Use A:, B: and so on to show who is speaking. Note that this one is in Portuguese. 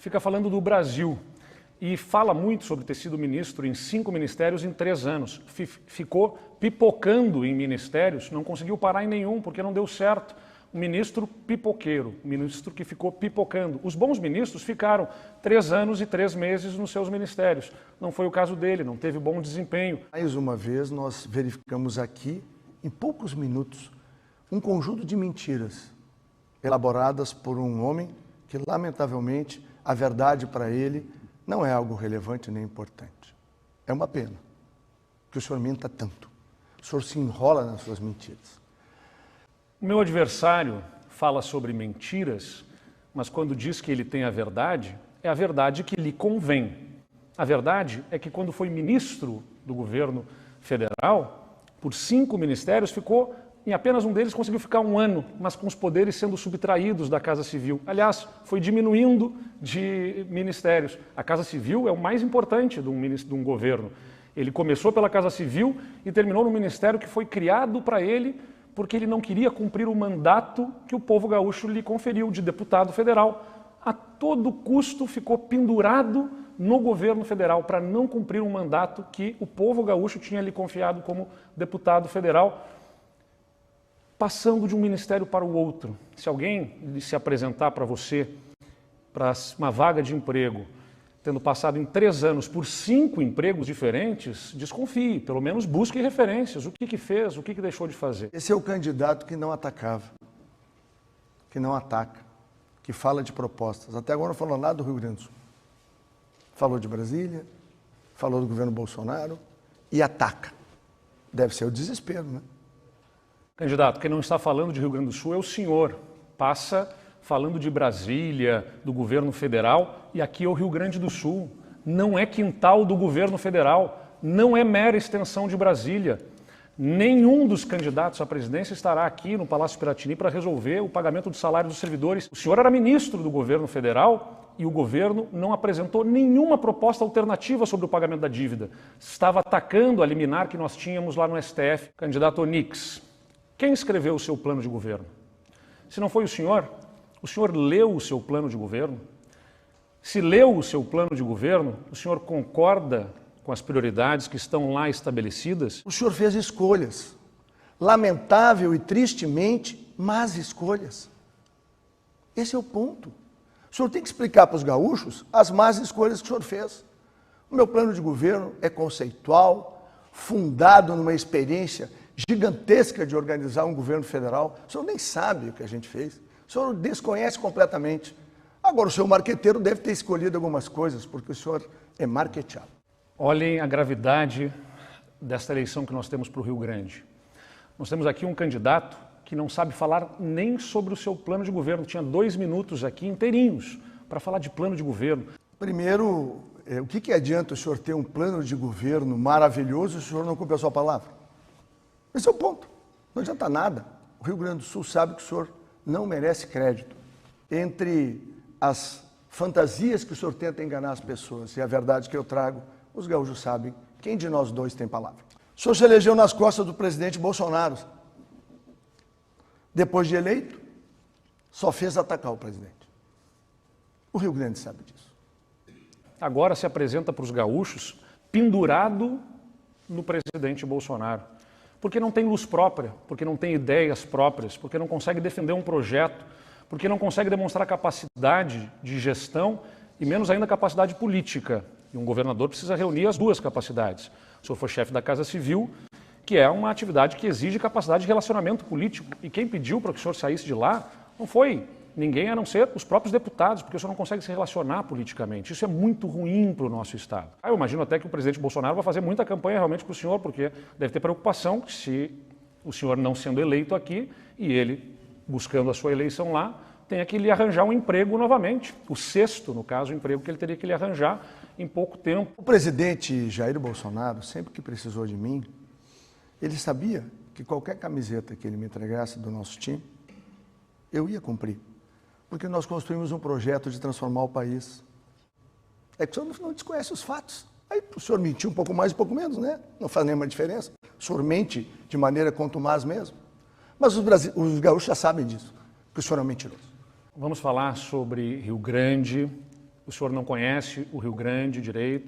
A: fica falando do Brasil e fala muito sobre ter sido ministro em 5 ministérios em 3 anos. Ficou pipocando em ministérios, não conseguiu parar em nenhum porque não deu certo. Um ministro pipoqueiro, um ministro que ficou pipocando. Os bons ministros ficaram 3 anos e 3 meses nos seus ministérios. Não foi o caso dele, não teve bom desempenho.
B: Mais uma vez, nós verificamos aqui, em poucos minutos, um conjunto de mentiras elaboradas por um homem que, lamentavelmente, a verdade para ele não é algo relevante nem importante. É uma pena que o senhor minta tanto. O senhor se enrola nas suas mentiras.
A: O meu adversário fala sobre mentiras, mas quando diz que ele tem a verdade, é a verdade que lhe convém. A verdade é que quando foi ministro do governo federal, por 5 ministérios, ficou, em apenas um deles conseguiu ficar 1 ano, mas com os poderes sendo subtraídos da Casa Civil. Aliás, foi diminuindo de ministérios. A Casa Civil é o mais importante de um governo. Ele começou pela Casa Civil e terminou no ministério que foi criado para ele porque ele não queria cumprir o mandato que o povo gaúcho lhe conferiu de deputado federal. A todo custo ficou pendurado no governo federal para não cumprir um mandato que o povo gaúcho tinha lhe confiado como deputado federal, passando de um ministério para o outro. Se alguém se apresentar para você para uma vaga de emprego, tendo passado em 3 anos por 5 empregos diferentes, desconfie, pelo menos busque referências, o que fez, o que deixou de fazer.
B: Esse é o candidato que não atacava, que não ataca, que fala de propostas. Até agora não falou nada do Rio Grande do Sul. Falou de Brasília, falou do governo Bolsonaro e ataca. Deve ser o desespero, né?
A: Candidato, quem não está falando de Rio Grande do Sul é o senhor. Passa falando de Brasília, do governo federal, e aqui é o Rio Grande do Sul. Não é quintal do governo federal, não é mera extensão de Brasília. Nenhum dos candidatos à presidência estará aqui no Palácio Piratini para resolver o pagamento do salário dos servidores. O senhor era ministro do governo federal e o governo não apresentou nenhuma proposta alternativa sobre o pagamento da dívida. Estava atacando a liminar que nós tínhamos lá no STF. Candidato Onix, quem escreveu o seu plano de governo? Se não foi o senhor leu o seu plano de governo? Se leu o seu plano de governo, o senhor concorda com as prioridades que estão lá estabelecidas?
B: O senhor fez escolhas, lamentável e tristemente, más escolhas. Esse é o ponto. O senhor tem que explicar para os gaúchos as más escolhas que o senhor fez. O meu plano de governo é conceitual, fundado numa experiência gigantesca de organizar um governo federal. O senhor nem sabe o que a gente fez. O senhor desconhece completamente. Agora, o seu marqueteiro deve ter escolhido algumas coisas, porque o senhor é marqueteado.
A: Olhem a gravidade desta eleição que nós temos para o Rio Grande. Nós temos aqui um candidato que não sabe falar nem sobre o seu plano de governo. Tinha 2 minutos aqui inteirinhos para falar de plano de governo.
B: Primeiro, o que adianta o senhor ter um plano de governo maravilhoso se o senhor não cumpre a sua palavra? Esse é o ponto. Não adianta nada. O Rio Grande do Sul sabe que o senhor não merece crédito. Entre as fantasias que o senhor tenta enganar as pessoas e a verdade que eu trago, os gaúchos sabem quem de nós dois tem palavra. O senhor se elegeu nas costas do presidente Bolsonaro. Depois de eleito, só fez atacar o presidente. O Rio Grande sabe disso.
A: Agora se apresenta para os gaúchos pendurado no presidente Bolsonaro. Porque não tem luz própria, porque não tem ideias próprias, porque não consegue defender um projeto, porque não consegue demonstrar capacidade de gestão e menos ainda capacidade política. E um governador precisa reunir as 2 capacidades. O senhor foi chefe da Casa Civil, que é uma atividade que exige capacidade de relacionamento político. E quem pediu para que o senhor saísse de lá não foi ninguém a não ser os próprios deputados, porque o senhor não consegue se relacionar politicamente. Isso é muito ruim para o nosso Estado. Eu imagino até que o presidente Bolsonaro vai fazer muita campanha realmente para o senhor, porque deve ter preocupação que se o senhor não sendo eleito aqui e ele buscando a sua eleição lá, tenha que lhe arranjar um emprego novamente. O 6º, no caso, o emprego que ele teria que lhe arranjar em pouco tempo.
B: O presidente Jair Bolsonaro, sempre que precisou de mim, ele sabia que qualquer camiseta que ele me entregasse do nosso time, eu ia cumprir. Porque nós construímos um projeto de transformar o país. É que o senhor não desconhece os fatos. Aí o senhor mentiu um pouco mais, um pouco menos, né? Não faz nenhuma diferença. O senhor mente de maneira contumaz mesmo. Mas os gaúchos já sabem disso, que o senhor é um mentiroso.
A: Vamos falar sobre Rio Grande, o senhor não conhece o Rio Grande direito,